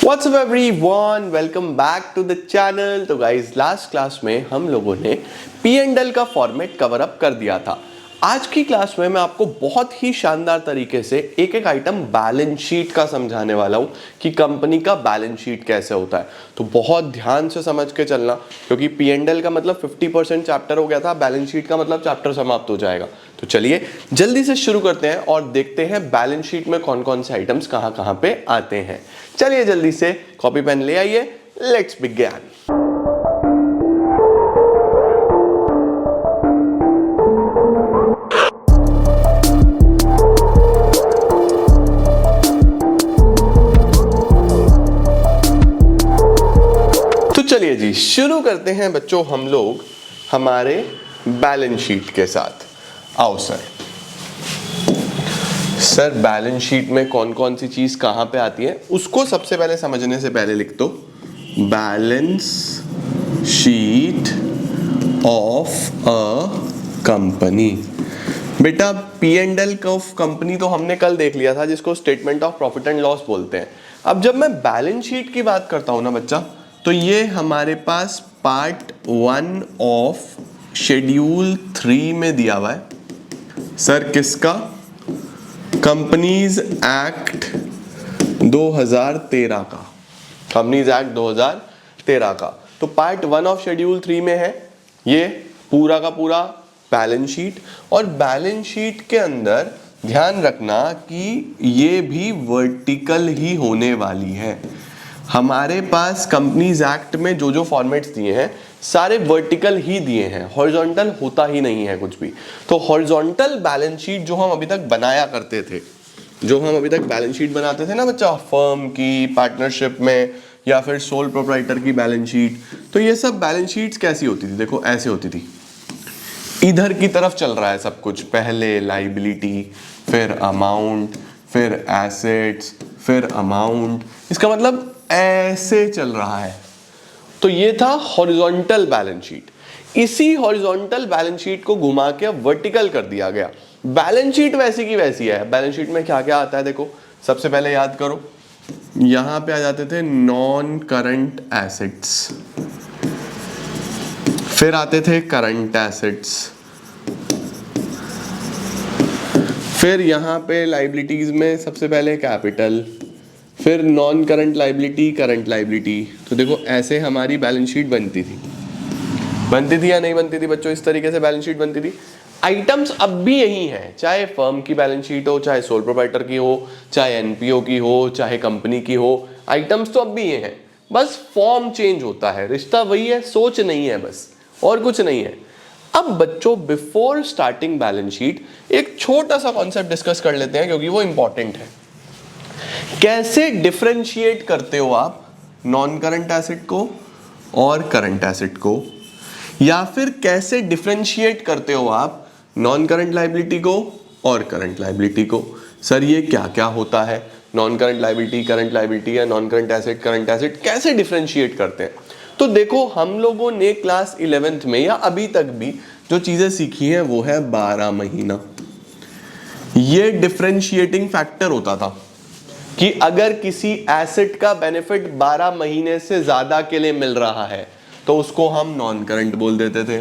What's up everyone? Welcome back to the channel। तो guys last class में हम लोगों ने P&L का फॉर्मेट कवर अप कर दिया था। आज की क्लास में मैं आपको बहुत ही शानदार तरीके से एक एक आइटम बैलेंस शीट का समझाने वाला हूं कि कंपनी का बैलेंस शीट कैसे होता है। तो बहुत ध्यान से समझ के चलना, क्योंकि P&L का मतलब 50% चैप्टर हो गया था, बैलेंस शीट का मतलब चैप्टर समाप्त हो जाएगा। तो चलिए जल्दी से शुरू करते हैं और देखते हैं बैलेंस शीट में कौन कौन से आइटम्स कहां कहां पे आते हैं। चलिए जल्दी से कॉपी पेन ले आइए, लेट्स बिगिन। तो चलिए जी शुरू करते हैं बच्चों हम लोग हमारे बैलेंस शीट के साथ। आओ सर बैलेंस शीट में कौन कौन सी चीज कहां पे आती है उसको सबसे पहले समझने से पहले लिख दो balance sheet of a company. बेटा P&L ऑफ कंपनी तो हमने कल देख लिया था, जिसको statement of profit and loss बोलते हैं। अब जब मैं बैलेंस शीट की बात करता हूं ना बच्चा, तो ये हमारे पास पार्ट 1 ऑफ शेड्यूल 3 में दिया हुआ है। सर किसका? कंपनीज एक्ट 2013 का, कंपनीज एक्ट 2013 का। तो पार्ट 1 ऑफ शेड्यूल 3 में है ये पूरा का पूरा बैलेंस शीट। और बैलेंस शीट के अंदर ध्यान रखना कि ये भी वर्टिकल ही होने वाली है। हमारे पास कंपनीज एक्ट में जो जो फॉर्मेट्स दिए हैं सारे वर्टिकल ही दिए हैं, हॉरिजॉन्टल होता ही नहीं है कुछ भी। तो हॉरिजॉन्टल बैलेंस शीट जो हम अभी तक बनाया करते थे, जो हम अभी तक बैलेंस शीट बनाते थे ना बच्चा, फर्म की, पार्टनरशिप में, या फिर सोल प्रोप्राइटर की बैलेंस शीट, तो ये सब बैलेंस शीट्स कैसी होती थी? देखो ऐसे होती थी। इधर की तरफ चल रहा है सब कुछ, पहले लाइबिलिटी, फिर अमाउंट, फिर एसेट्स, फिर अमाउंट। इसका मतलब ऐसे चल रहा है। तो ये था हॉरिजॉन्टल बैलेंस शीट। इसी हॉरिजॉन्टल बैलेंस शीट को घुमा के वर्टिकल कर दिया गया। बैलेंस शीट वैसी की वैसी है। बैलेंस शीट में क्या क्या आता है देखो, सबसे पहले याद करो, यहां पे आ जाते थे नॉन करंट एसेट्स, फिर आते थे करंट एसेट्स, फिर यहां पे लाइबिलिटीज में सबसे पहले कैपिटल, फिर non current liability, current liability. तो देखो ऐसे हमारी बैलेंस शीट बनती थी या नहीं बनती थी बच्चों? इस तरीके से बैलेंस शीट बनती थी। आइटम्स अब भी यही हैं, चाहे फर्म की बैलेंस शीट हो, चाहे सोल प्रोप्राइटर की हो, चाहे एनपीओ की हो, चाहे कंपनी की हो, आइटम्स तो अब भी ये हैं, बस फॉर्म चेंज होता है। रिश्ता वही है, सोच नहीं है बस, और कुछ नहीं है। अब बच्चों बिफोर स्टार्टिंग बैलेंस शीट एक छोटा सा कॉन्सेप्ट डिस्कस कर लेते हैं, क्योंकि वो इंपॉर्टेंट है। कैसे डिफरेंशिएट करते हो आप नॉन करंट एसेट को और करंट एसेट को, या फिर कैसे डिफरेंशिएट करते हो आप नॉन करंट लाइबिलिटी को और करंट लाइबिलिटी को? सर ये क्या क्या होता है? नॉन करंट लाइबिलिटी या non current asset current asset कैसे डिफरेंशिएट करते हैं? तो देखो हम लोगों ने क्लास 11th में या अभी तक भी जो चीजें सीखी हैं वो है 12 महीना। ये डिफरेंशिएटिंग फैक्टर होता था कि अगर किसी एसेट का बेनिफिट 12 महीने से ज्यादा के लिए मिल रहा है तो उसको हम नॉन करंट बोल देते थे।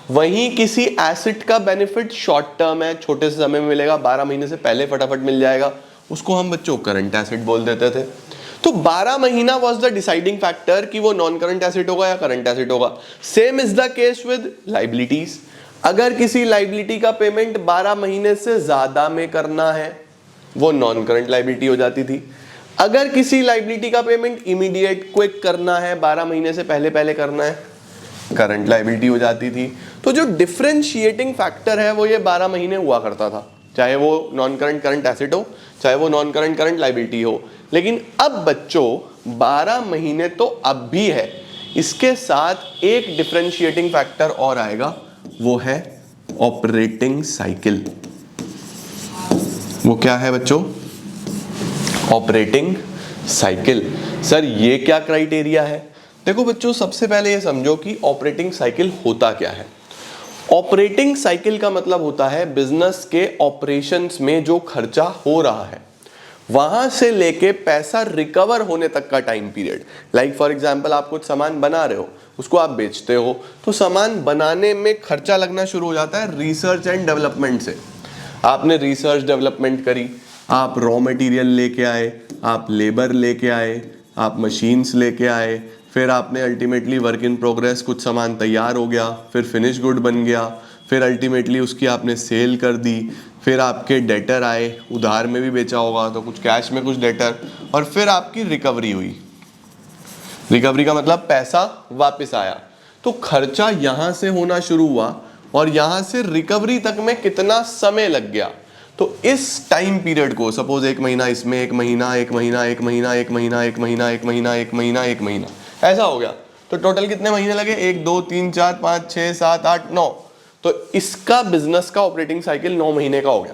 वहीं किसी एसेट का बेनिफिट शॉर्ट टर्म है, छोटे से समय में मिलेगा, 12 महीने से पहले फटाफट मिल जाएगा, उसको हम बच्चों करंट एसेट बोल देते थे। तो 12 महीना वाज द डिसाइडिंग फैक्टर कि वो नॉन करंट एसेट होगा या करंट एसेट होगा। Same is the case with liabilities. अगर किसी लाइबिलिटी का पेमेंट 12 महीने से ज्यादा में करना है वो नॉन करंट लाइबिलिटी हो जाती थी। अगर किसी लाइबिलिटी का पेमेंट इमीडिएट क्विक करना है, 12 महीने से पहले पहले करना है, करंट लाइबिलिटी हो जाती थी। तो जो डिफरेंशिएटिंग फैक्टर है वो ये 12 महीने हुआ करता था, चाहे वो नॉन करंट करंट एसेट हो, चाहे वो नॉन करंट करंट लाइबिलिटी हो। लेकिन अब बच्चों 12 महीने तो अब भी है, इसके साथ एक डिफरेंशिएटिंग फैक्टर और आएगा, वो है ऑपरेटिंग साइकिल। वो क्या है बच्चों? Operating cycle. सर ये क्या क्राइटेरिया है? देखो बच्चों सबसे पहले ये समझो कि ऑपरेटिंग साइकिल होता क्या है। ऑपरेटिंग साइकिल का मतलब होता है बिजनेस के ऑपरेशंस में जो खर्चा हो रहा है वहां से लेके पैसा रिकवर होने तक का time period. Like for example आप कुछ सामान बना रहे हो, उसको आप बेचते हो, तो सामान बनाने में खर्चा लगना शुरू हो जाता है रिसर्च एंड डेवलपमेंट से। आपने रिसर्च डेवलपमेंट करी, आप रॉ मटेरियल लेके आए, आप लेबर लेके आए, आप मशीन्स लेके आए, फिर आपने अल्टीमेटली वर्क इन प्रोग्रेस कुछ सामान तैयार हो गया, फिर फिनिश गुड बन गया, फिर अल्टीमेटली उसकी आपने सेल कर दी, फिर आपके डेटर आए, उधार में भी बेचा होगा तो कुछ कैश में कुछ डेटर, और फिर आपकी रिकवरी हुई। रिकवरी का मतलब पैसा वापस आया। तो खर्चा यहां से होना शुरू हुआ और यहां से रिकवरी तक में कितना समय लग गया। तो इस टाइम पीरियड को सपोज 1 महीना, इसमें 1 महीना, 1 महीना, 1 महीना, 1 महीना, 1 महीना, 1 महीना, 1 महीना, 1 महीना, ऐसा हो गया। तो टोटल कितने महीने लगे? 1 2 3 4 5 6 7 8 9। तो इसका बिजनेस का ऑपरेटिंग साइकिल 9 महीने का हो गया।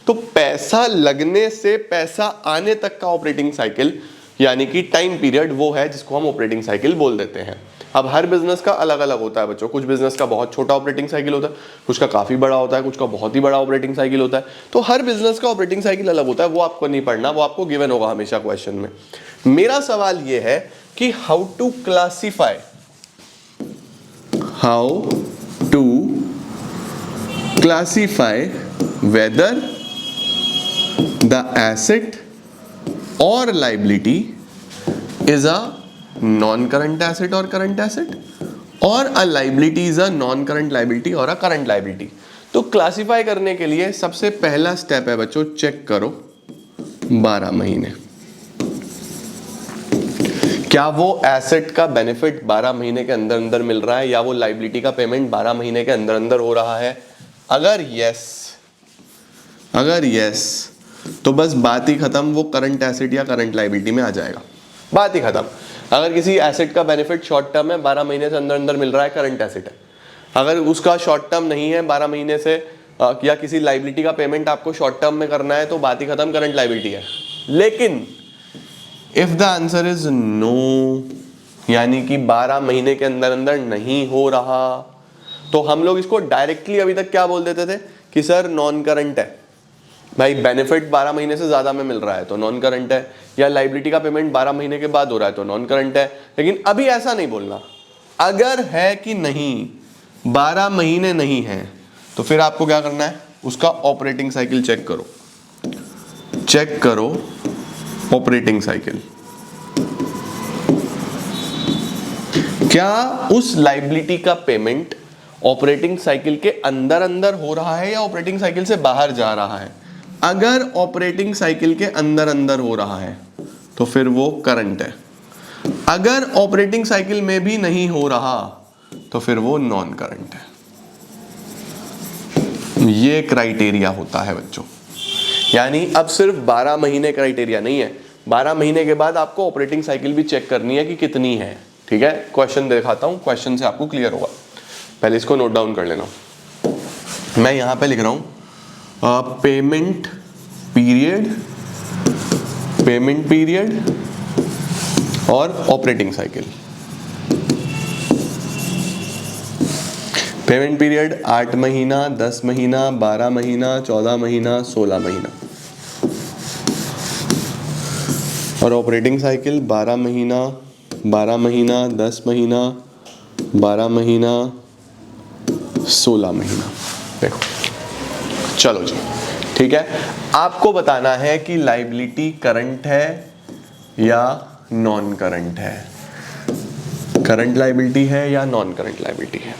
तो पैसा लगने से पैसा आने तक का ऑपरेटिंग साइकिल यानी कि टाइम पीरियड वो है जिसको हम ऑपरेटिंग साइकिल बोल देते हैं। अब हर बिजनेस का अलग अलग होता है बच्चों। कुछ बिजनेस का बहुत छोटा ऑपरेटिंग साइकिल होता है, कुछ का काफी बड़ा होता है, कुछ का बहुत ही बड़ा ऑपरेटिंग साइकिल होता है। तो हर बिजनेस का ऑपरेटिंग साइकिल अलग होता है, वो आपको नहीं पढ़ना, वो आपको गिवन होगा हमेशा क्वेश्चन में। मेरा सवाल ये है कि how to classify whether the asset or liability is a non-current asset or current asset, or a liability is a non-current liability or a current liability। तो क्लासिफाई करने के लिए सबसे पहला स्टेप है बच्चों, चेक करो 12 महीने। क्या वो एसेट का बेनिफिट 12 महीने के अंदर अंदर मिल रहा है, या वो लाइबिलिटी का पेमेंट 12 महीने के अंदर अंदर हो रहा है? अगर यस तो बस बात ही खत्म, वो करंट एसेट या करंट लाइबिलिटी में आ जाएगा, बात ही खत्म। अगर किसी एसेट का बेनिफिट शॉर्ट टर्म है, 12 महीने से अंदर अंदर मिल रहा है, करंट एसेट है। अगर उसका शॉर्ट टर्म नहीं है, 12 महीने से या किसी लाइबिलिटी का पेमेंट आपको शॉर्ट टर्म में करना है, तो बात ही खत्म, करंट लाइबिलिटी है। लेकिन if the answer is no, यानी कि 12 महीने के अंदर अंदर नहीं हो रहा, तो हम लोग इसको डायरेक्टली अभी तक क्या बोल देते थे कि सर नॉन करंट है। भाई बेनिफिट 12 महीने से ज्यादा में मिल रहा है तो नॉन करंट है, या लाइबिलिटी का पेमेंट 12 महीने के बाद हो रहा है तो नॉन करंट है। लेकिन अभी ऐसा नहीं बोलना। अगर है कि नहीं, 12 महीने नहीं है, तो फिर आपको क्या करना है, उसका ऑपरेटिंग साइकिल चेक करो ऑपरेटिंग साइकिल। क्या उस लाइबिलिटी का पेमेंट ऑपरेटिंग साइकिल के अंदर अंदर हो रहा है या ऑपरेटिंग साइकिल से बाहर जा रहा है? अगर ऑपरेटिंग साइकिल के अंदर अंदर हो रहा है तो फिर वो करंट है। अगर ऑपरेटिंग साइकिल में भी नहीं हो रहा तो फिर वो नॉन करंट है। ये क्राइटेरिया होता है बच्चों। यानी अब सिर्फ 12 महीने क्राइटेरिया नहीं है, 12 महीने के बाद आपको ऑपरेटिंग साइकिल भी चेक करनी है कि कितनी है। ठीक है, क्वेश्चन दिखाता हूं, क्वेश्चन से आपको क्लियर होगा। पहले इसको नोट डाउन कर लेना। मैं यहां पे लिख रहा हूं पेमेंट पीरियड और ऑपरेटिंग साइकिल। पेमेंट पीरियड 8 महीना, 10 महीना, 12 महीना, 14 महीना, 16 महीना, और ऑपरेटिंग साइकिल 12 महीना, 10 महीना, 12 महीना, 16 महीना। देखो, चलो जी, ठीक है। आपको बताना है कि लाइबिलिटी करंट है या नॉन करंट है, करंट लाइबिलिटी है या नॉन करंट लाइबिलिटी है।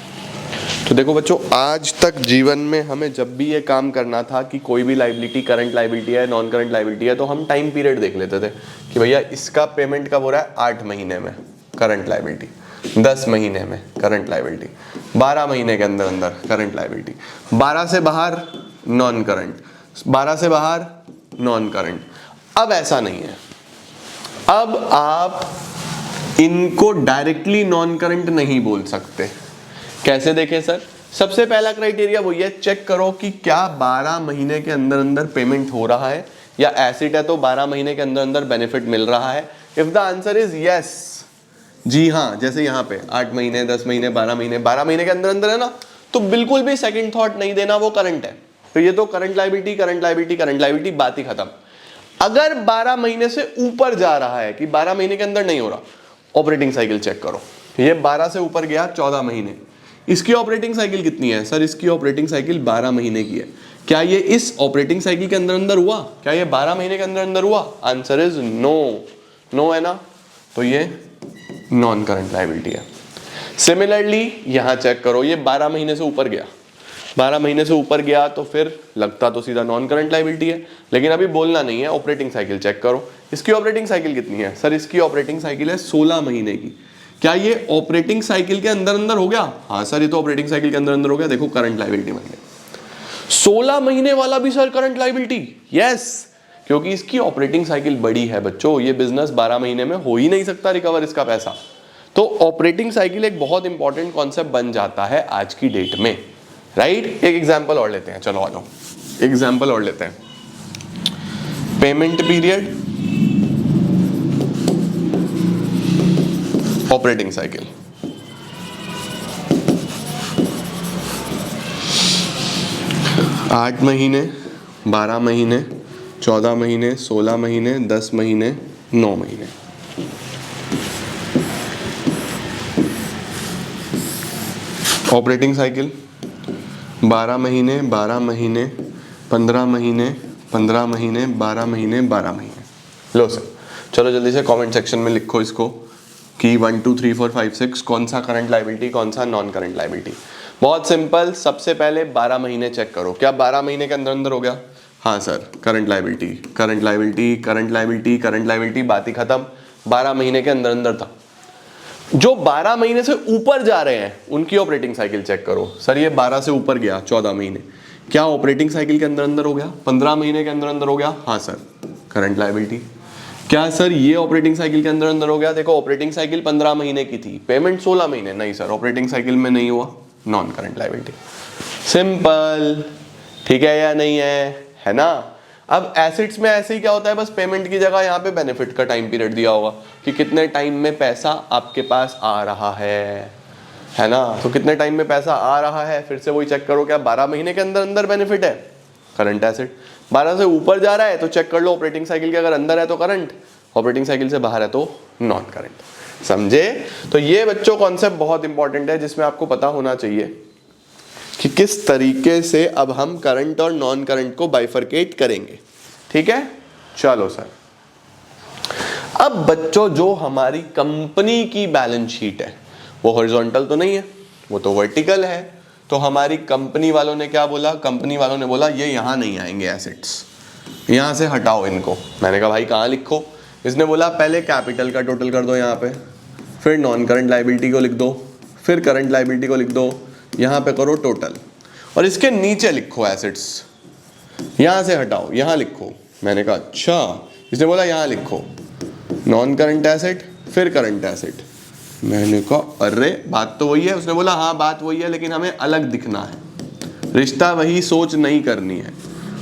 तो देखो बच्चों, आज तक जीवन में हमें जब भी ये काम करना था कि कोई भी लाइबिलिटी करंट लाइबिलिटी है, नॉन करंट लाइबिलिटी है, तो हम टाइम पीरियड देख लेते थे कि भैया इसका पेमेंट कब हो रहा है, 8 महीने में करंट लाइबिलिटी, 10 महीने में करंट लाइबिलिटी, 12 महीने के अंदर अंदर करंट लाइबिलिटी, 12 से बाहर नॉन करंट, 12 से बाहर नॉन करंट। अब ऐसा नहीं है, अब आप इनको डायरेक्टली नॉन करंट नहीं बोल सकते। कैसे देखें सर? सबसे पहला क्राइटेरिया वही है, चेक करो कि क्या 12 महीने के अंदर अंदर पेमेंट हो रहा है, या एसेट है तो 12 महीने के अंदर अंदर बेनिफिट मिल रहा है। If the answer is yes, जी हाँ, जैसे यहाँ पे 8 महीने, 10 महीने, 12 महीने, 12 महीने के अंदर अंदर है ना, तो बिल्कुल भी सेकंड थॉट नहीं देना, वो करंट है। तो ये तो current liability, current liability, current liability, बात ही खत्म। अगर 12 महीने से ऊपर जा रहा है कि 12 महीने के अंदर नहीं हो रहा, ऑपरेटिंग साइकिल चेक करो। ये 12 से ऊपर गया 14 महीने, इसकी ऑपरेटिंग साइकिल कितनी है? सर इसकी ऑपरेटिंग साइकिल 12 महीने की है। क्या ये इस ऑपरेटिंग साइकिल के अंदर अंदर हुआ? क्या ये 12 महीने के अंदर अंदर हुआ? Answer is no. नो है ना, तो ये नॉन करंट लायबिलिटी है। सिमिलरली यहां चेक करो, ये 12 महीने से ऊपर गया, 12 महीने से ऊपर गया तो फिर लगता तो सीधा नॉन करंट लायबिलिटी है, लेकिन अभी बोलना नहीं है, ऑपरेटिंग साइकिल चेक करो। इसकी ऑपरेटिंग साइकिल कितनी है? सर इसकी ऑपरेटिंग साइकिल है 16 महीने की। क्या ये ऑपरेटिंग साइकिल के अंदर अंदर हो गया? हाँ सर ये तो ऑपरेटिंग साइकिल के अंदर अंदर हो गया, देखो करंट लायबिलिटी बन गई। 16 महीने वाला भी सर करंट लायबिलिटी? यस, क्योंकि इसकी ऑपरेटिंग साइकिल बड़ी है बच्चों, ये बिजनेस 12 महीने में हो ही नहीं सकता रिकवर इसका पैसा। तो ऑपरेटिंग साइकिल एक बहुत इंपॉर्टेंट कॉन्सेप्ट बन जाता है आज की डेट में, राइट? एक एग्जांपल और लेते हैं, चलो आ जाओ एग्जांपल और लेते हैं। Payment period, operating cycle. आठ महीने, 12 महीने, 14 महीने, 16 महीने, 10 महीने, 9 महीने। ऑपरेटिंग साइकिल 12 महीने, 12 महीने, 15 महीने, 15 महीने, 12 महीने, 12 महीने। लो सर, चलो जल्दी से कमेंट सेक्शन में लिखो इसको कि 1 2 3 4 5 6 कौन सा करंट लायबिलिटी, कौन सा नॉन करंट लायबिलिटी। बहुत सिंपल, सबसे पहले 12 महीने चेक करो। क्या 12 महीने के अंदर अंदर हो गया? हाँ sir, current liability, current liability, current liability, current liability, बात ही खत्म। 12 महीने के अंदर अंदर था। जो 12 महीने से ऊपर जा रहे हैं उनकी ऑपरेटिंग साइकिल चेक करो। सर ये 12 से ऊपर गया 14 महीने, क्या ऑपरेटिंग साइकिल के अंदर अंदर हो गया? 15 महीने के अंदर अंदर हो गया? हाँ सर, करंट लायबिलिटी। क्या सर ये ऑपरेटिंग साइकिल के अंदर अंदर हो गया? देखो ऑपरेटिंग साइकिल 15 महीने की थी, पेमेंट 16 महीने, नहीं सर ऑपरेटिंग साइकिल में नहीं हुआ, नॉन करंट लायबिलिटी। सिंपल, ठीक है या नहीं है ना? अब एसेट्स में ऐसे ही क्या होता है, बस पेमेंट की जगह यहाँ पे बेनिफिट का टाइम पीरियड दिया होगा कि कितने टाइम में पैसा आपके पास आ रहा है ना? तो कितने टाइम में पैसा आ रहा है, फिर से वही चेक करो, क्या 12 महीने के अंदर अंदर बेनिफिट है? Current asset. 12 से ऊपर जा रहा है तो चेक कर लो ऑपरेटिंग साइकिल के, अगर अंदर है तो करंट, ऑपरेटिंग साइकिल से बाहर है तो नॉन करंट। समझे? तो ये बच्चों कॉन्सेप्ट बहुत इंपॉर्टेंट है जिसमें आपको पता होना चाहिए कि किस तरीके से अब हम करंट और नॉन करंट को बाइफरकेट करेंगे। ठीक है, चलो सर। अब बच्चों जो हमारी कंपनी की बैलेंस शीट है वो हॉरिजॉन्टल तो नहीं है, वो तो वर्टिकल है। तो हमारी कंपनी वालों ने क्या बोला? कंपनी वालों ने बोला ये यहाँ नहीं आएंगे एसेट्स, यहाँ से हटाओ इनको। मैंने कहा भाई कहाँ लिखो? इसने बोला पहले कैपिटल का टोटल कर दो यहाँ पे, फिर नॉन करंट लायबिलिटी को लिख दो, फिर करंट लायबिलिटी को लिख दो, यहाँ पे करो टोटल, और इसके नीचे लिखो एसेट्स, यहाँ से हटाओ, यहाँ लिखो। मैंने कहा अच्छा। इसने बोला यहाँ लिखो नॉन करंट एसेट फिर करंट एसेट। मैंने कहा अरे बात तो वही है। उसने बोला हाँ बात वही है, लेकिन हमें अलग दिखना है, रिश्ता वही, सोच नहीं करनी है।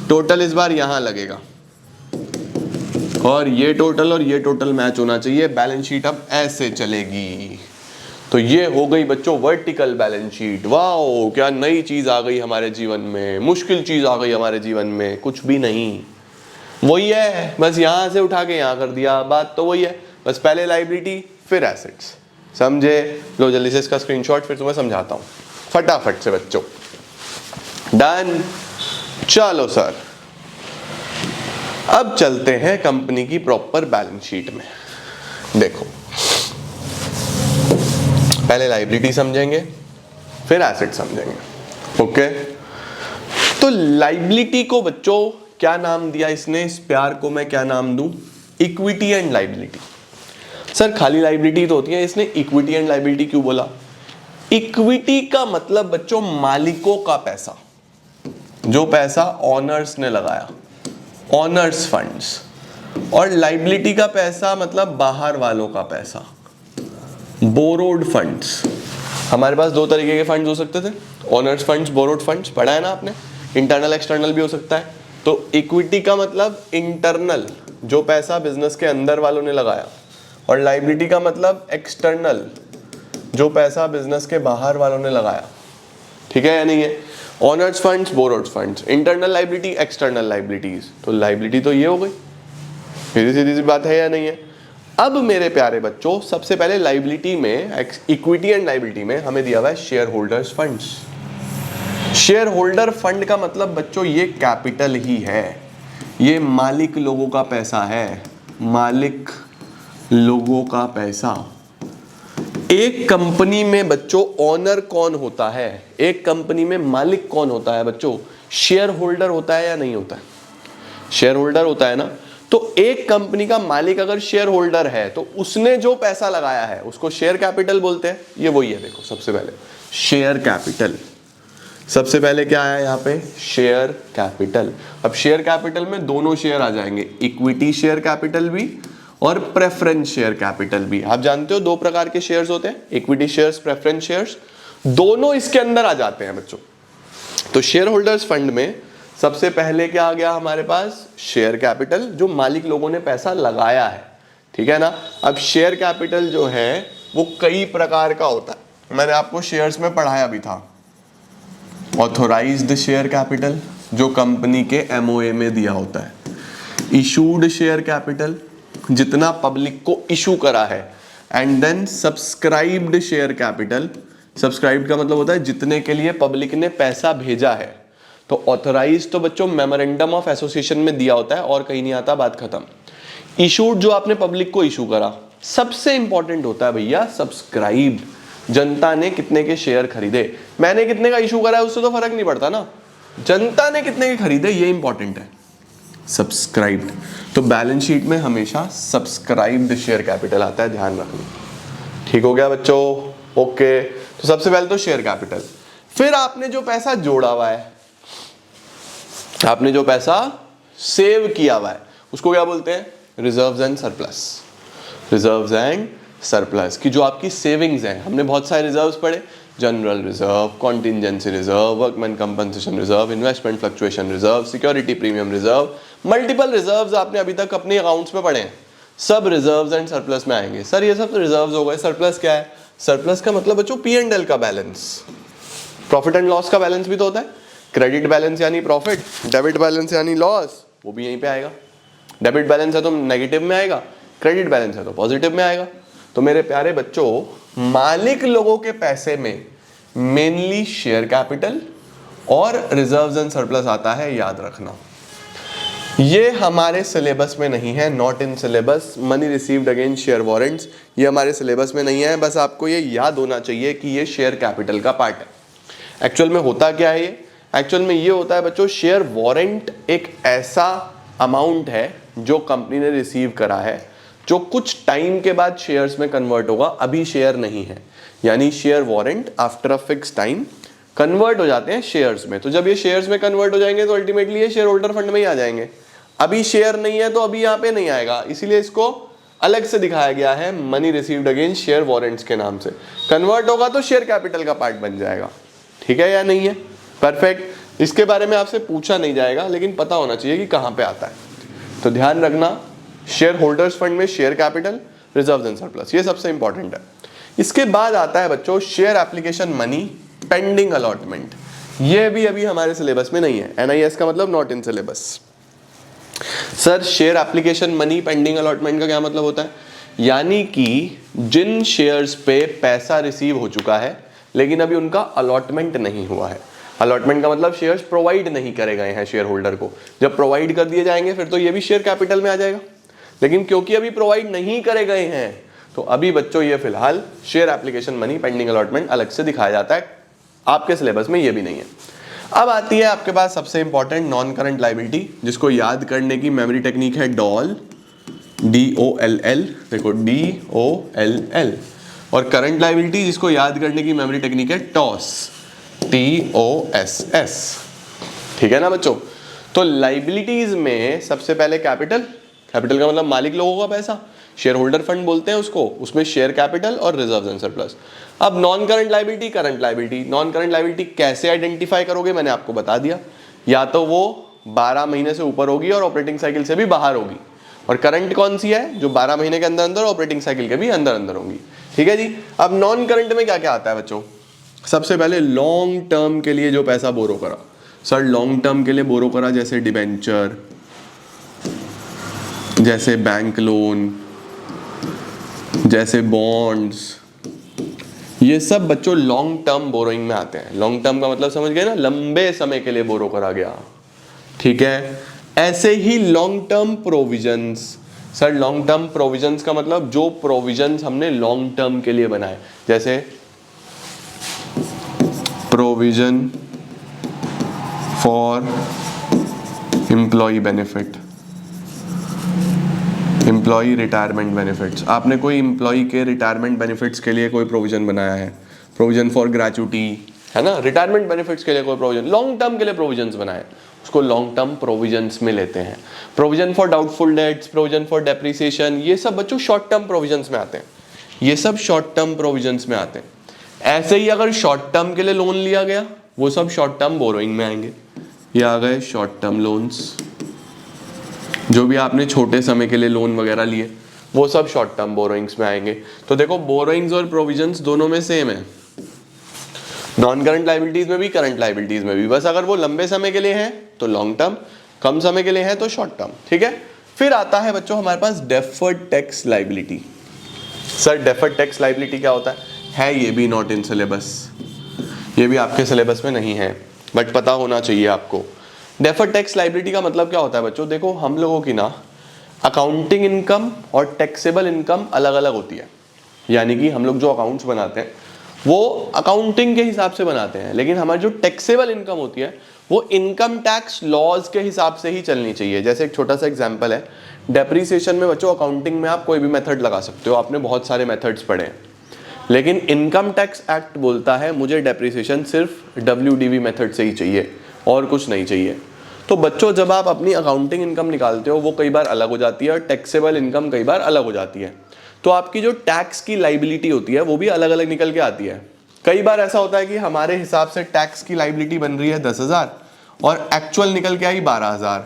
टोटल इस बार यहाँ लगेगा और ये टोटल मैच होना चाहिए, बैलेंस शीट अब ऐसे चलेगी। तो ये हो गई बच्चों वर्टिकल बैलेंस शीट। वाओ, क्या नई चीज आ गई हमारे जीवन में, मुश्किल चीज आ गई हमारे जीवन में? कुछ भी नहीं, वही है, बस यहां से उठा के यहां कर दिया, बात तो वही है, बस पहले लायबिलिटी फिर एसेट्स। समझे? लो जल्दी से इसका स्क्रीनशॉट फिर तुम्हें समझाता हूं फटाफट से बच्चों। डन। चलो सर, अब चलते हैं कंपनी की प्रॉपर बैलेंस शीट में। देखो पहले लायबिलिटी समझेंगे फिर एसेट समझेंगे। ओके, तो लायबिलिटी को बच्चों क्या नाम दिया इसने? इस प्यार को मैं क्या नाम दूं? Equity and liability. सर खाली लायबिलिटी तो होती है, इसने इक्विटी एंड लायबिलिटी क्यों बोला? इक्विटी का मतलब बच्चों मालिकों का पैसा, जो पैसा ओनर्स ने लगाया, ओनर्स फंड्स। और लायबिलिटी का पैसा मतलब बाहर वालों का पैसा, बोरोड फंड्स। हमारे पास दो तरीके के फंड्स हो सकते थे, ओनर्स फंड्स, बोरोड फंड्स, पढ़ा है ना आपने? इंटरनल एक्सटर्नल भी हो सकता है। तो इक्विटी का मतलब इंटरनल, जो पैसा बिजनेस के अंदर वालों ने लगाया, और लायबिलिटी का मतलब एक्सटर्नल, जो पैसा बिजनेस के बाहर वालों ने लगाया। ठीक है या नहीं है? Owners funds, borrowed funds, internal liability, external liabilities. तो लायबिलिटी तो ये हो गई, सीधी सीधी सी बात है या नहीं है? अब मेरे प्यारे बच्चों, सबसे पहले लाइबिलिटी में, इक्विटी एंड लाइबिलिटी में हमें दिया हुआ है share holders funds. Share holder fund का मतलब बच्चों ये कैपिटल ही है, ये मालिक लोगों का पैसा है, मालिक लोगों का पैसा। एक कंपनी में बच्चों ओनर कौन होता है? एक कंपनी में मालिक कौन होता है बच्चों? शेयर होल्डर होता है या नहीं होता है? शेयर होल्डर होता है ना। तो एक कंपनी का मालिक अगर शेयर होल्डर है तो उसने जो पैसा लगाया है उसको शेयर कैपिटल बोलते हैं। ये वही है, देखो सबसे पहले शेयर कैपिटल। सबसे पहले क्या आया यहाँ पे? Share capital. अब शेयर कैपिटल में दोनों शेयर आ जाएंगे, इक्विटी शेयर कैपिटल भी और प्रेफरेंस शेयर कैपिटल भी। आप जानते हो दो प्रकार के शेयर्स होते हैं, इक्विटी शेयर्स, प्रेफरेंस शेयर्स, दोनों इसके अंदर आ जाते हैं बच्चों। तो शेयर होल्डर्स फंड में सबसे पहले क्या आ गया हमारे पास? शेयर कैपिटल, जो मालिक लोगों ने पैसा लगाया है, ठीक है ना। अब शेयर कैपिटल जो है वो कई प्रकार का होता है, मैंने आपको शेयर्स में पढ़ाया भी था। ऑथोराइज्ड शेयर कैपिटल जो कंपनी के एमओए में दिया होता है, इशूड शेयर कैपिटल जितना पब्लिक को इशू करा है, and then subscribed share capital. Subscribed का मतलब होता है जितने के लिए पब्लिक ने पैसा भेजा है। तो ऑथराइज तो बच्चों मेमोरेंडम ऑफ एसोसिएशन में दिया होता है और कहीं नहीं आता, बात खत्म। इशूड जो आपने पब्लिक को इशू करा। सबसे इंपॉर्टेंट होता है भैया सब्सक्राइब्ड, जनता ने कितने के शेयर खरीदे। मैंने कितने का इशू करा है उससे तो फर्क नहीं पड़ता ना, जनता ने कितने के खरीदे ये इंपॉर्टेंट है। सब्सक्राइब्ड, तो बैलेंस शीट में हमेशा सब्सक्राइब्ड शेयर कैपिटल आता है, ध्यान रखना। ठीक हो गया बच्चों? ओके। तो सबसे पहले तो शेयर कैपिटल। फिर आपने जो पैसा जोड़ा हुआ है, आपने जो पैसा सेव किया हुआ है, उसको क्या बोलते हैं? Reserves and surplus. Reserves and surplus की जो आपकी सेविंग्स हैं, हमने बहुत सारे रिजर्व्स पढ़े, general reserve, contingency reserve, workman compensation reserve, investment fluctuation reserve, security premium reserve, multiple reserves आपने अभी तक अपने अकाउंट्स में पढ़े हैं, सब रिजर्व्स एंड सरप्लस में आएंगे। सर ये सब तो रिजर्व्स हो गए, सरप्लस क्या है? सरप्लस का मतलब बच्चों P&L का बैलेंस, प्रॉफिट एंड लॉस का बैलेंस भी तो होता है। क्रेडिट बैलेंस यानी प्रॉफिट, डेबिट बैलेंस यानी लॉस, वो भी यहीं पे आएगा। डेबिट बैलेंस है तो नेगेटिव में आएगा, क्रेडिट बैलेंस है तो पॉजिटिव में आएगा। तो मेरे प्यारे बच्चों, मालिक लोगों के पैसे में मेनली शेयर कैपिटल और रिजर्व्स एंड सरप्लस आता है, याद रखना। ये हमारे सिलेबस में नहीं है, not in syllabus. Money received against share warrants ये हमारे सिलेबस में नहीं है, बस आपको ये याद होना चाहिए कि ये शेयर कैपिटल का पार्ट है। एक्चुअल में होता क्या है ये? एक्चुअल में ये होता है बच्चों, शेयर वारंट एक ऐसा अमाउंट है जो कंपनी ने रिसीव करा है, जो कुछ टाइम के बाद शेयर्स में कन्वर्ट होगा, अभी शेयर नहीं है। यानी share warrant after a fix time convert हो जाते हैं शेयर्स में। तो जब ये शेयर्स में कन्वर्ट हो जाएंगे तो अल्टीमेटली ये शेयर होल्डर फंड में ही आ जाएंगे। अभी शेयर नहीं है तो अभी यहाँ पे नहीं आएगा, इसीलिए इसको अलग से दिखाया गया है money received against share warrants के नाम से। कन्वर्ट होगा तो शेयर कैपिटल का पार्ट बन जाएगा। ठीक है या नहीं है? परफेक्ट। इसके बारे में आपसे पूछा नहीं जाएगा, लेकिन पता होना चाहिए कि कहाँ पे आता है। तो ध्यान रखना, शेयर होल्डर्स फंड में share capital, reserves and surplus, ये सबसे इंपॉर्टेंट है। इसके बाद आता है बच्चों share application money pending allotment. ये भी अभी हमारे सिलेबस में नहीं है। NIS का मतलब not in syllabus. Sir share application money pending allotment का क्या मतलब होता है? यानी कि जिन शेयर्स पे पैसा रिसीव हो चुका है लेकिन अभी उनका अलॉटमेंट नहीं हुआ है। अलॉटमेंट का मतलब शेयर्स प्रोवाइड नहीं करे गए हैं शेयर होल्डर को। जब प्रोवाइड कर दिए जाएंगे फिर तो ये भी शेयर कैपिटल में आ जाएगा, लेकिन क्योंकि अभी प्रोवाइड नहीं करे गए हैं तो अभी बच्चों ये फिलहाल share application money pending allotment अलग से दिखाया जाता है, आपके सिलेबस में ये भी नहीं है। अब आती है आपके पास सबसे इंपॉर्टेंट नॉन करंट लायबिलिटी, जिसको याद करने की मेमोरी टेक्निक है डॉल, DOLL, देखो DOLL। और करंट लायबिलिटी जिसको याद करने की मेमोरी टेक्निक है टॉस, TOSS। ठीक है ना बच्चों? तो लायबिलिटीज में सबसे पहले कैपिटल, कैपिटल का मतलब मालिक लोगों का पैसा, शेयर होल्डर फंड बोलते हैं उसको, उसमें शेयर कैपिटल और रिजर्व्स एंड सरप्लस। अब non current liability, current liability. Non current liability कैसे आइडेंटिफाई करोगे मैंने आपको बता दिया, या तो वो 12 महीने से ऊपर होगी और ऑपरेटिंग साइकिल से भी बाहर होगी, और करंट कौन सी है? जो 12 महीने के अंदर अंदर ऑपरेटिंग साइकिल के भी अंदर अंदर होंगी। ठीक है जी। अब नॉन करंट में क्या क्या आता है बच्चों? सबसे पहले लॉन्ग टर्म के लिए जो पैसा बोरो करा। सर लॉन्ग टर्म के लिए बोरो करा जैसे डिबेंचर, जैसे बैंक लोन, जैसे बॉन्ड्स, ये सब बच्चों लॉन्ग टर्म बोरोइंग में आते हैं। लॉन्ग टर्म का मतलब समझ गए ना, लंबे समय के लिए बोरो करा गया, ठीक है। ऐसे ही long term provisions, sir long term provisions का मतलब जो प्रोविजंस हमने लॉन्ग टर्म के लिए बनाए, जैसे provision for employee benefit, employee retirement benefits, आपने कोई एम्प्लॉय के रिटायरमेंट बेनिफिट्स के लिए कोई प्रोविजन बनाया है, प्रोविजन फॉर ग्रेचुटी, है ना, रिटायरमेंट बेनिफिट्स के लिए कोई प्रोविजन, लॉन्ग टर्म के लिए प्रोविजंस बनाए, उसको लॉन्ग टर्म प्रोविजंस में लेते हैं। Provision for doubtful debts, provision for depreciation, ये सब बच्चों शॉर्ट टर्म प्रोविजंस में आते हैं, ये सब शॉर्ट टर्म प्रोविजंस में आते हैं। ऐसे ही अगर शॉर्ट टर्म के लिए लोन लिया गया, वो सब शॉर्ट टर्म बोरोइंग में आएंगे। ये आ गए शॉर्ट टर्म लोन्स, जो भी आपने छोटे समय के लिए लोन वगैरह लिए वो सब शॉर्ट टर्म बोरोइंग्स में आएंगे। तो देखो बोरोइंग्स और प्रोविजंस दोनों में सेम है, नॉन करंट लायबिलिटीज में भी, करंट लायबिलिटीज में भी, बस अगर वो लंबे समय के लिए है तो लॉन्ग टर्म, कम समय के लिए है तो शॉर्ट टर्म, ठीक है। फिर आता है बच्चों हमारे पास deferred tax liability. Sir deferred tax liability क्या होता है ये भी नॉट इन सिलेबस, ये भी आपके सिलेबस में नहीं है, बट पता होना चाहिए आपको। डेफर्ड टैक्स लायबिलिटी का मतलब क्या होता है बच्चों, देखो हम लोगों की ना अकाउंटिंग इनकम और टैक्सेबल इनकम अलग अलग होती है, यानी कि हम लोग जो अकाउंट्स बनाते हैं वो अकाउंटिंग के हिसाब से बनाते हैं, लेकिन हमारी जो टैक्सेबल इनकम होती है वो इनकम टैक्स लॉज के हिसाब से ही चलनी चाहिए। जैसे एक छोटा सा एग्जांपल है, डेप्रिसिएशन में बच्चों अकाउंटिंग में आप कोई भी मेथड लगा सकते हो, आपने बहुत सारे मेथड्स पढ़े हैं, लेकिन इनकम टैक्स एक्ट बोलता है मुझे डेप्रिसिएशन सिर्फ WDV मेथड से ही चाहिए और कुछ नहीं चाहिए। तो बच्चों जब आप अपनी अकाउंटिंग इनकम निकालते हो वो कई बार अलग हो जाती है और टैक्सेबल इनकम कई बार अलग हो जाती है, तो आपकी जो टैक्स की लायबिलिटी होती है वो भी अलग अलग निकल के आती है। कई बार ऐसा होता है कि हमारे हिसाब से टैक्स की लायबिलिटी बन रही है 10,000 और एक्चुअल निकल के आई 12,000,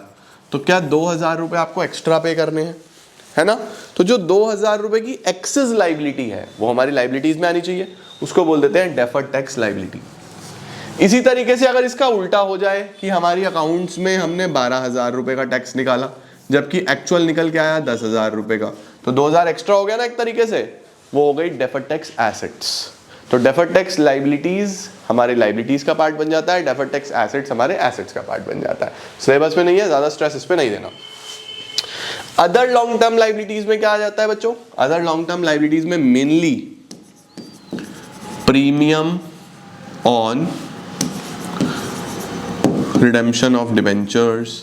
तो क्या 2,000 रुपये आपको एक्स्ट्रा पे करने हैं, है ना। तो जो 2,000 रुपये की एक्सेस लायबिलिटी है वो हमारी लायबिलिटीज में आनी चाहिए, उसको बोल देते हैं डेफर्ड टैक्स लायबिलिटी। इसी तरीके से अगर इसका उल्टा हो जाए कि हमारी अकाउंट्स में हमने 12,000 रुपये का टैक्स निकाला जबकि एक्चुअल निकल के आया 10,000 रुपये का, तो 2,000 एक्स्ट्रा हो गया ना एक तरीके से, वो हो गई डेफर्ड टैक्स एसेट्स। तो डेफर्ड टैक्स लायबिलिटीज हमारे लायबिलिटीज का पार्ट बन जाता है, डेफर्ड टैक्स एसेट्स हमारे एसेट्स का पार्ट बन जाता है। सिलेबस में नहीं है, ज्यादा स्ट्रेस इस पे नहीं देना। अदर लॉन्ग टर्म लायबिलिटीज में क्या आ जाता है बच्चों, अदर लॉन्ग टर्म लायबिलिटीज में mainly premium on redemption of debentures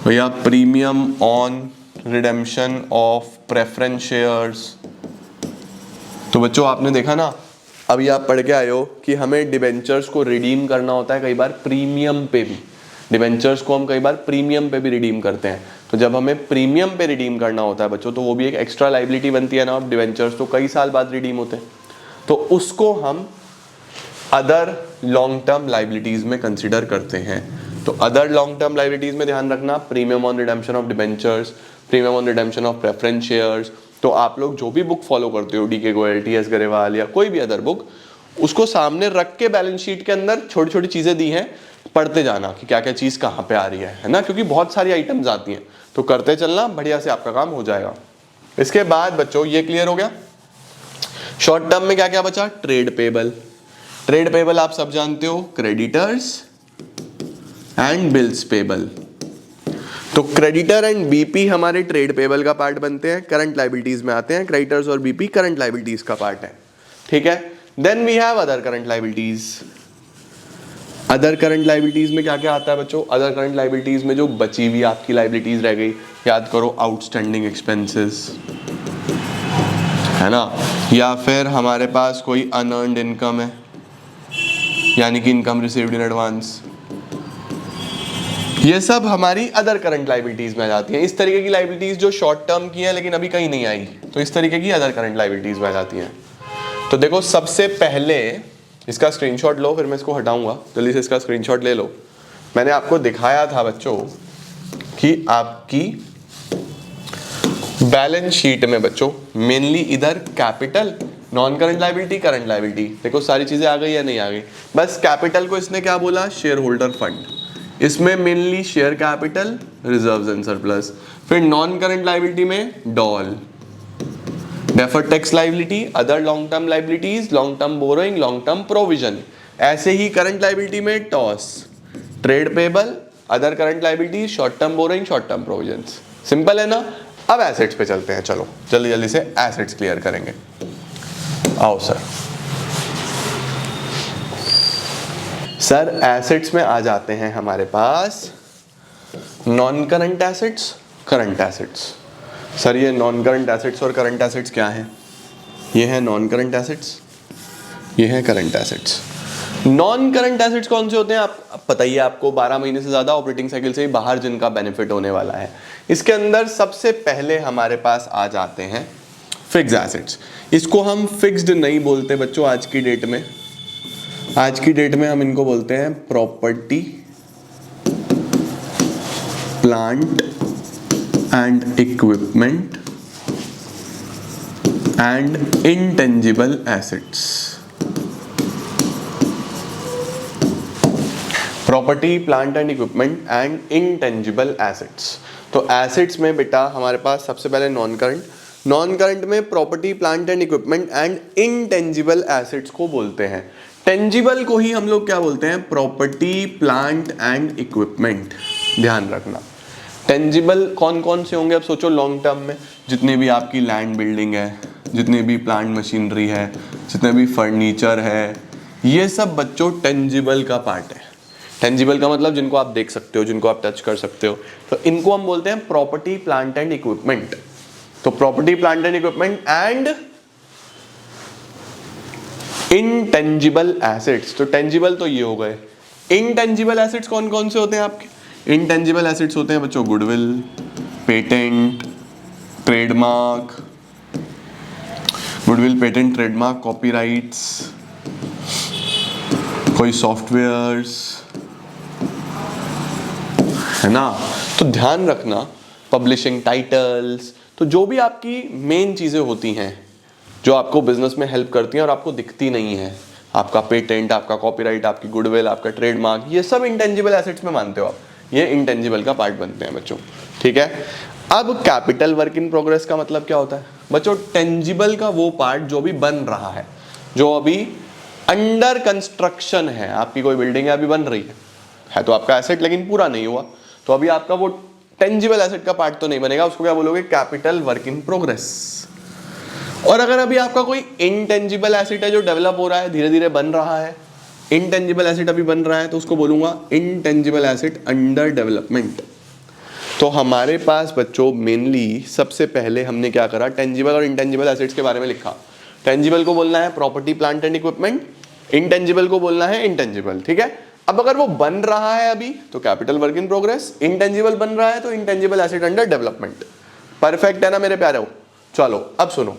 या premium on redemption of preference shares. तो बच्चों आपने देखा ना, अभी आप पढ़ के आए हो कि हमें डिबेंचर्स को रिडीम करना होता है कई बार प्रीमियम पे भी, डिबेंचर्स को हम कई बार प्रीमियम पे भी रिडीम करते हैं। तो जब हमें प्रीमियम पे रिडीम करना होता है बच्चों तो वो भी एक एक्स्ट्रा लायबिलिटी बनती है ना, अब डिबेंचर्स तो कई साल बाद रिडीम होते हैं, तो उसको हम अदर लॉन्ग टर्म लायबिलिटीज में कंसिडर करते हैं। तो अदर लॉन्ग टर्म लायबिलिटीज में ध्यान रखना premium on redemption of debentures, premium on redemption of preference shares. तो आप लोग जो भी बुक फॉलो करते हो, DK गोयल, TS गरेवाल या कोई भी अदर बुक, उसको सामने रख के बैलेंस शीट के अंदर छोटी छोटी चीजें दी हैं, पढ़ते जाना कि क्या क्या चीज कहाँ पे आ रही है ना, क्योंकि बहुत सारी आइटम्स आती हैं, तो करते चलना, बढ़िया से आपका काम हो जाएगा। इसके बाद बच्चों ये क्लियर हो गया। शॉर्ट टर्म में क्या क्या बचा, ट्रेड पेबल। ट्रेड पेबल आप सब जानते हो, क्रेडिटर्स एंड बिल्स पेबल। तो क्रेडिटर एंड बीपी हमारे ट्रेड पेबल का पार्ट बनते हैं, करंट लायबिलिटीज में आते हैं, क्रेडिटर्स और बीपी करंट लायबिलिटीज का पार्ट है, ठीक है। Then we have other current liabilities. Other current liabilities में क्या क्या आता है बच्चों, अदर करंट लायबिलिटीज में जो बची हुई आपकी लायबिलिटीज रह गई, याद करो, आउटस्टैंडिंग एक्सपेंसेस, है ना, या फिर हमारे पास कोई अनअर्न्ड इनकम है, यानी कि इनकम रिसीव्ड इन एडवांस, ये सब हमारी अदर करंट लायबिलिटीज में आ जाती हैं। इस तरीके की लायबिलिटीज जो शॉर्ट टर्म की है लेकिन अभी कहीं नहीं आई, तो इस तरीके की अदर करंट लायबिलिटीज में आ जाती हैं। तो देखो सबसे पहले इसका स्क्रीनशॉट लो, फिर मैं इसको हटाऊंगा, जल्दी से इसका स्क्रीनशॉट ले लो। मैंने आपको दिखाया था बच्चों कि आपकी बैलेंस शीट में बच्चों मेनली इधर capital, non current liability, current liability, देखो सारी चीजें आ गई या नहीं आ गई। बस कैपिटल को इसने क्या बोला, शेयर होल्डर फंड, इसमें mainly share capital, reserves and surplus. फिर नॉन करंट लाइबिलिटी में doll, deferred tax liability, other long term liabilities, long term borrowing, long term provision. ऐसे ही करंट लाइबिलिटी में toss, trade payable, other current liability, short term borrowing, short term provisions. Simple है ना। अब assets पे चलते हैं, चलो जल्दी जल्दी से एसेट्स क्लियर करेंगे। आओ सर एसेट्स में आ जाते हैं हमारे पास non current assets, current assets. Sir ये नॉन करंट एसेट्स और करंट एसेट्स क्या हैं? ये है नॉन करंट एसेट्स, ये है current assets. Non current assets कौन से होते हैं? आप पता ही है आपको, 12 महीने से ज्यादा ऑपरेटिंग साइकिल से ही बाहर जिनका बेनिफिट होने वाला है। इसके अंदर सबसे पहले हमारे पास आ जाते हैं फिक्स्ड एसेट्स। इसको हम फिक्स्ड नहीं बोलते बच्चों आज की डेट में। आज की डेट में हम इनको बोलते हैं property, plant and equipment and intangible assets. Property, plant and equipment and intangible assets. तो एसेट्स में बेटा हमारे पास सबसे पहले नॉन करंट, नॉन करंट में property, plant and equipment and intangible assets को बोलते हैं। टेंजिबल को ही हम लोग क्या बोलते हैं? Property, plant and equipment. ध्यान रखना टेंजिबल कौन कौन से होंगे। अब सोचो लॉन्ग टर्म में जितने भी आपकी लैंड बिल्डिंग है, जितने भी प्लांट मशीनरी है, जितने भी फर्नीचर है, ये सब बच्चों टेंजिबल का पार्ट है। टेंजिबल का मतलब जिनको आप देख सकते हो, जिनको आप टच कर सकते हो, तो इनको हम बोलते हैं प्रॉपर्टी, प्लांट एंड इक्विपमेंट। तो property, plant and equipment and intangible assets. तो टेंजिबल तो ये हो गए। इनटेंजिबल एसेट्स कौन कौन से होते हैं आपके? इनटेंजिबल एसेट्स होते हैं बच्चों goodwill, patent, trademark, goodwill, patent, trademark, copyrights, कोई सॉफ्टवेयर्स, है ना। तो ध्यान रखना पब्लिशिंग टाइटल्स, तो जो भी आपकी मेन चीजें होती हैं जो आपको बिजनेस में हेल्प करती हैं और आपको दिखती नहीं है, आपका पेटेंट, आपका कॉपीराइट, आपकी गुडविल, आपका ट्रेडमार्क, ये सब इंटेंजिबल एसेट्स में मानते हो आप, ये इंटेंजिबल का पार्ट बनते हैं बच्चों। ठीक है। अब कैपिटल वर्क इन प्रोग्रेस का मतलब क्या होता है बच्चों? टेंजिबल का वो पार्ट जो भी बन रहा है, जो अभी अंडर कंस्ट्रक्शन है। आपकी कोई बिल्डिंग है अभी बन रही है तो आपका एसेट, लेकिन पूरा नहीं हुआ, तो अभी आपका वो टेंजिबल एसेट का पार्ट तो नहीं बनेगा, उसको क्या बोलोगे? Capital work in progress. और अगर अभी आपका कोई इनटेंजिबल एसेट है जो डेवलप हो रहा है, धीरे धीरे बन रहा है, इनटेंजिबल एसेट अभी बन रहा है, तो उसको बोलूंगा इनटेंजिबल एसेट अंडर डेवलपमेंट। तो हमारे पास बच्चों मेनली सबसे पहले हमने क्या करा? टेंजिबल और इनटेंजिबल एसेट्स के बारे में लिखा। टेंजिबल को बोलना है property, plant and equipment, intangible को बोलना है इंटेंजिबल। ठीक है। अब अगर वो बन रहा है अभी तो capital work in progress, intangible बन रहा है तो intangible asset under development. Perfect है ना मेरे प्यारे हो? चलो अब सुनो,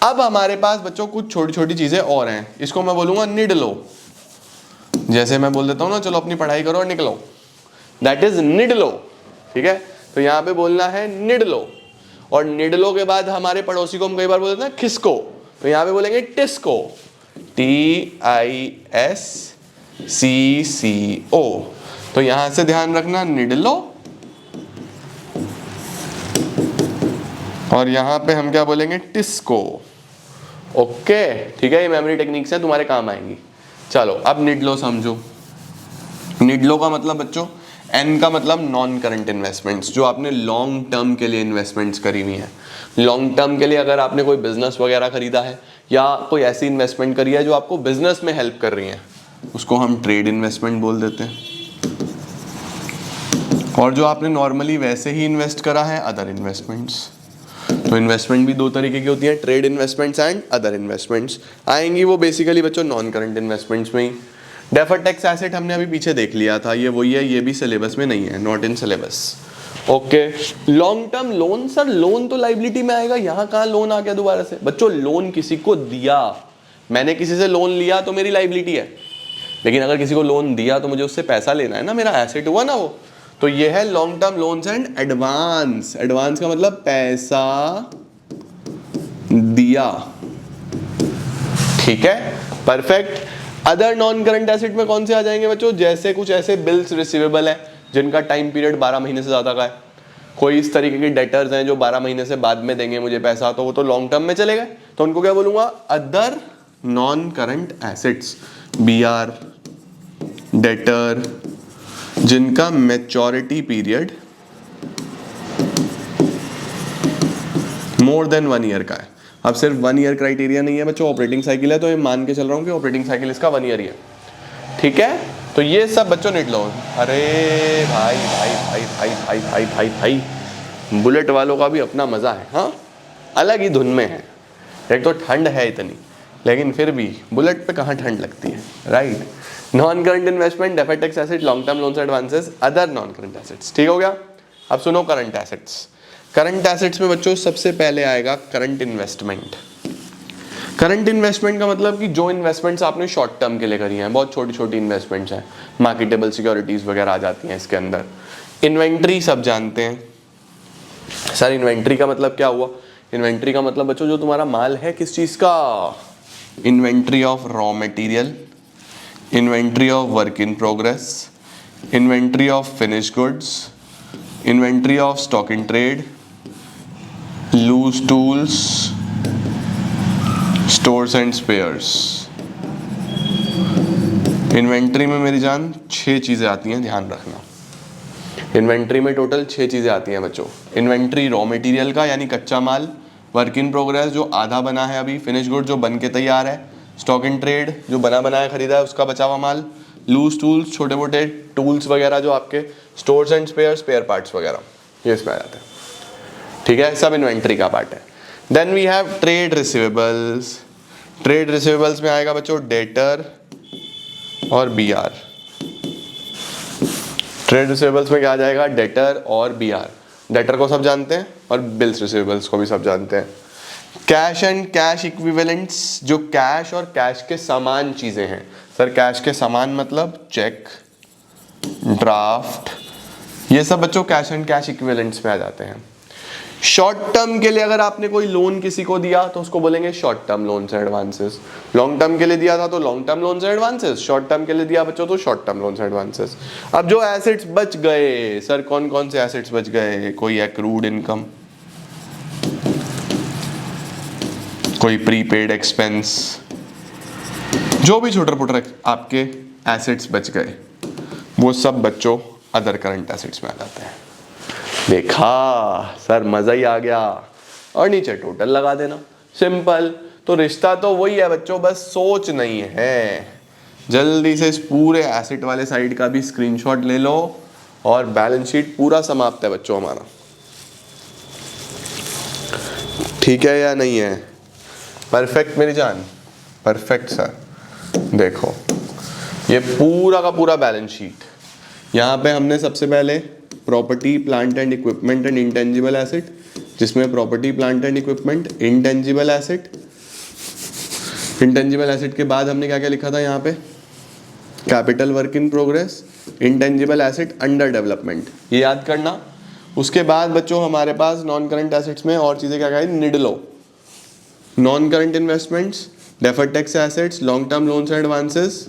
अब हमारे पास बच्चों कुछ छोटी छोटी चीजें और हैं, इसको मैं बोलूंगा निडलो। जैसे मैं बोल देता हूं ना, चलो अपनी पढ़ाई करो और निकलो, दैट इज निडलो। ठीक है। तो यहां पे बोलना है निडलो, और निडलो के बाद हमारे पड़ोसी को हम कई बार बोल देते हैं खिसको, तो यहां पे बोलेंगे टिस्को, TISCCO। तो यहां से ध्यान रखना निडलो, और यहां पे हम क्या बोलेंगे? टिस्को। ओके ठीक है, ये मेमोरी टेक्निक्स है, तुम्हारे काम आएंगी। चलो अब निडलो समझो। निडलो का मतलब बच्चों, एन का मतलब नॉन करंट इन्वेस्टमेंट्स, जो आपने लॉन्ग टर्म के लिए इन्वेस्टमेंट्स करी हुई हैं। लॉन्ग टर्म के लिए अगर आपने कोई बिजनेस वगैरह खरीदा है या कोई ऐसी इन्वेस्टमेंट करी है जो आपको बिजनेस में हेल्प कर रही है, उसको हम ट्रेड इन्वेस्टमेंट बोल देते हैं। और जो आपने नॉर्मली वैसे ही इन्वेस्ट करा है, अदर इन्वेस्टमेंट्स। तो इन्वेस्टमेंट भी दो तरीके की होती है, trade investments and other investments. आएंगी वो बेसिकली बच्चों नॉन करंट इन्वेस्टमेंट्स में ही। डेफर्ड टैक्स एसेट हमने अभी पीछे देख लिया था, ये वही है, ये भी सिलेबस में नहीं है, not in syllabus. Okay. Long term loan, sir loan तो लाइबिलिटी में आएगा, यहाँ कहाँ लोन आ गया दोबारा से? बच्चों लोन किसी को दिया, मैंने किसी से लोन लिया तो मेरी लाइबिलिटी है, लेकिन अगर किसी को लोन दिया तो मुझे उससे पैसा लेना है ना, मेरा एसेट हुआ ना वो। तो ये है long term loans and advance. Advance का मतलब पैसा दिया। ठीक है, perfect. Other non current asset में कौन से आ जाएंगे बच्चों, जैसे कुछ ऐसे बिल्स रिसीवेबल है जिनका टाइम पीरियड 12 महीने से ज्यादा का है, कोई इस तरीके की डेटर्स हैं जो 12 महीने से बाद में देंगे मुझे पैसा, तो वो तो लॉन्ग टर्म में चले गए, तो उनको क्या बोलूंगा, other non current assets, BR, debtor जिनका maturity period more than 1 year का है। अब सिर्फ 1 ईयर क्राइटेरिया नहीं है बच्चों, ऑपरेटिंग साइकिल है, तो ये मान के चल रहा हूँ कि ऑपरेटिंग साइकिल इसका 1 ईयर ही है, ठीक है। तो ये सब बच्चों नीट लो। अरे भाई भाई भाई भाई भाई भाई भाई भाई, बुलेट वालों का भी अपना मजा है, हाँ अलग ही धुन में है। एक तो ठंड है इतनी, लेकिन फिर भी बुलेट पे कहाँ ठंड लगती है, right. Non current investment, deferred tax asset, long term loans advances, other non current assets, ठीक हो गया। अब सुनो करंट एसेट्स। करंट एसेट्स में बच्चों सबसे पहले आएगा करंट इन्वेस्टमेंट। करंट इन्वेस्टमेंट का मतलब कि जो इन्वेस्टमेंट्स आपने शॉर्ट टर्म के लिए करी हैं, बहुत छोटी छोटी इन्वेस्टमेंट्स हैं, मार्केटेबल सिक्योरिटीज वगैरह आ जाती हैं इसके अंदर। इन्वेंट्री सब जानते हैं सर, इन्वेंट्री का मतलब क्या हुआ, इन्वेंट्री का मतलब बच्चों जो तुम्हारा माल है किस चीज का, inventory of raw material, inventory of work in progress, inventory of finish goods, inventory of stock in trade, loose tools, stores and spares. Inventory में मेरी जान 6 चीजें आती हैं, ध्यान रखना। इन्वेंट्री में टोटल 6 चीजें आती हैं बच्चों। इन्वेंट्री रॉ मटेरियल का यानी कच्चा माल, वर्क इन प्रोग्रेस जो आधा बना है अभी, फिनिश गुड जो बन के तैयार है, स्टॉक इन ट्रेड जो बना बनाया खरीदा है उसका बचा हुआ माल, लूज टूल्स छोटे मोटे टूल्स वगैरह जो आपके, स्टोर्स एंड स्पेयर पार्ट्स वगैरह, ये इसमें आ जाते हैं, ठीक है, सब इन्वेंट्री का पार्ट है। Then we have trade receivables. Trade receivables में आएगा बच्चों डेटर और BR। ट्रेड रिसीवेबल्स में क्या आ जाएगा, डेटर और BR। डेटर को सब जानते हैं और बिल्स रिसीवेबल्स को भी सब जानते हैं। कैश एंड कैश इक्विवेलेंट्स, जो कैश और कैश के समान चीजें हैं। सर कैश के समान मतलब चेक, ड्राफ्ट, ये सब बच्चों कैश एंड कैश इक्विवेलेंट्स में आ जाते हैं। शॉर्ट टर्म के लिए अगर आपने कोई लोन किसी को दिया तो उसको बोलेंगे short term loans and advances. Long term के लिए दिया था तो long term loans and advances, short term के लिए दिया बच्चों तो short term loans and advances. अब जो एसेट्स बच गए, सर कौन कौन से एसेट्स बच गए, कोई एक्रूड इनकम, कोई प्रीपेड एक्सपेंस, जो भी छोटे मोटे आपके एसेट्स बच गए वो सब बच्चों अदर करंट एसेट्स में आ जाते हैं। देखा सर, मजा ही आ गया। और नीचे टोटल लगा देना, सिंपल। तो रिश्ता तो वही है बच्चों, बस सोच नहीं है। जल्दी से इस पूरे एसेट वाले साइड का भी स्क्रीनशॉट ले लो और बैलेंस शीट पूरा समाप्त है बच्चों हमारा, ठीक है या नहीं है? परफेक्ट मेरी जान, परफेक्ट सर। देखो ये पूरा का पूरा बैलेंस शीट, यहाँ पे हमने सबसे पहले property plant and equipment and intangible asset, जिसमें property plant and equipment, intangible asset, intangible asset के बाद हमने क्या क्या लिखा था यहाँ पे, capital work in progress, intangible asset under development, ये याद करना। उसके बाद बच्चों हमारे पास नॉन करंट एसेट्स में और चीजें क्या क्या है, निडलो, non current investments, deferred tax assets, long term loans and advances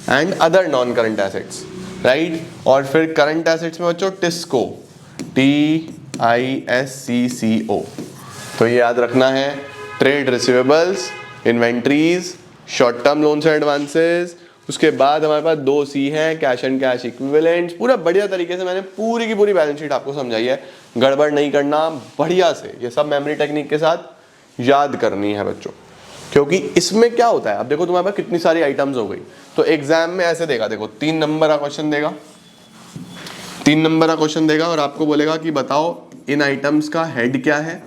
and other non current assets, right. और फिर करंट एसेट्स में बच्चों टिस्को, TISCCO। तो ये याद रखना है, trade receivables, inventories, short term loans and advances. उसके बाद हमारे पास 2 C हैं, कैश एंड कैश इक्विवेलेंट्स। पूरा बढ़िया तरीके से मैंने पूरी की पूरी बैलेंस शीट आपको समझाई है, गड़बड़ नहीं करना, बढ़िया से ये सब मेमोरी टेक्निक के साथ याद करनी है बच्चों। क्योंकि इसमें क्या होता है, अब देखो तुम्हारे पास कितनी सारी आइटम्स हो गई, तो एग्जाम में ऐसे देगा, देखो 3 नंबर का क्वेश्चन देगा, 3 नंबर का क्वेश्चन देगा और आपको बोलेगा कि बताओ इन आइटम्स का हेड क्या है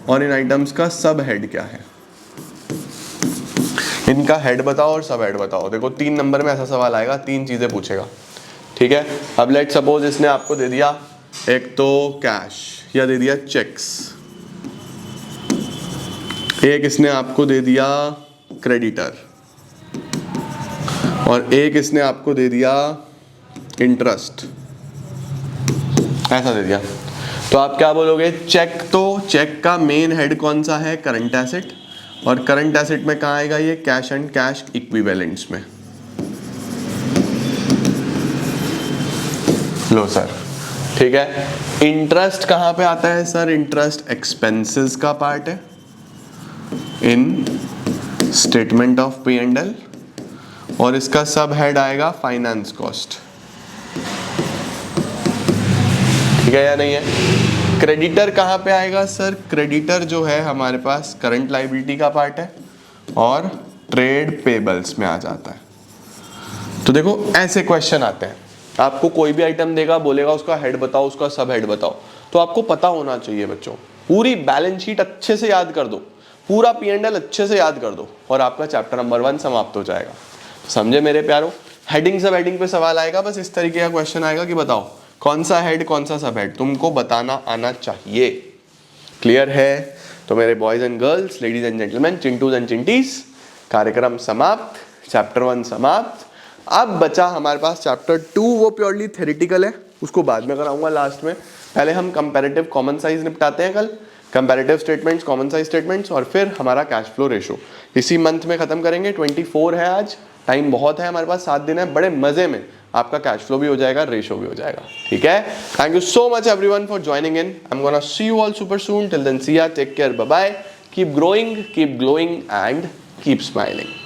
और इन आइटम्स का सब हेड क्या है। इनका हेड बताओ और सब हेड बताओ। देखो 3 नंबर में ऐसा सवाल आएगा, 3 चीजें पूछेगा, ठीक है। अब लेट सपोज इसने आपको दे दिया एक तो कैश या दे दिया चेक्स, एक इसने आपको दे दिया क्रेडिटर और एक इसने आपको दे दिया इंटरेस्ट, ऐसा दे दिया। तो आप क्या बोलोगे, चेक, तो चेक का मेन हेड कौन सा है, करंट एसेट, और करंट एसेट में कहाँ आएगा ये, कैश एंड कैश इक्विवेलेंट्स में। लो सर, ठीक है। इंटरेस्ट कहाँ पे आता है सर? इंटरेस्ट एक्सपेंसेस का पार्ट है in statement of P and L, और इसका सब हेड आएगा फाइनेंस कॉस्ट, ठीक है या नहीं है? क्रेडिटर कहाँ पे आएगा सर? क्रेडिटर जो है हमारे पास करंट लायबिलिटी का पार्ट है और ट्रेड पेबल्स में आ जाता है। तो देखो ऐसे क्वेश्चन आते हैं, आपको कोई भी आइटम देगा, बोलेगा उसका हेड बताओ, उसका सब हेड बताओ, तो आपको पता होना चाहिए बच्चों। पूरी बैलेंस शीट अच्छे से याद कर दो, पूरा पी एंड एल अच्छे से याद कर दो, और आपका चैप्टर नंबर 1 समाप्त हो जाएगा। समझे मेरे प्यारो? हेडिंग सब हेडिंग पे सवाल आएगा, बस इस तरीके का क्वेश्चन आएगा कि बताओ कौन सा हेड कौन सा सब हेड, तुमको बताना आना चाहिए। क्लियर है? तो मेरे boys and girls, ladies and gentleman, चिंटूज एंड चिंटीज, कार्यक्रम समाप्त, चैप्टर 1 समाप्त। अब बचा हमारे पास चैप्टर 2, वो प्योरली थ्योरेटिकल है, उसको बाद में कराऊंगा लास्ट में। पहले हम कंपैरेटिव कॉमन साइज निपटाते हैं कल, comparative statements, common size statements, और फिर हमारा कैश फ्लो रेशो इसी मंथ में खत्म करेंगे। 24 है आज, टाइम बहुत है हमारे पास, 7 दिन है, बड़े मजे में आपका कैश फ्लो भी हो जाएगा, रेशो भी हो जाएगा, ठीक है? Thank you so much everyone for joining in. I am gonna see you all super soon. Till then see ya, take care, bye bye, keep growing, keep glowing and keep smiling.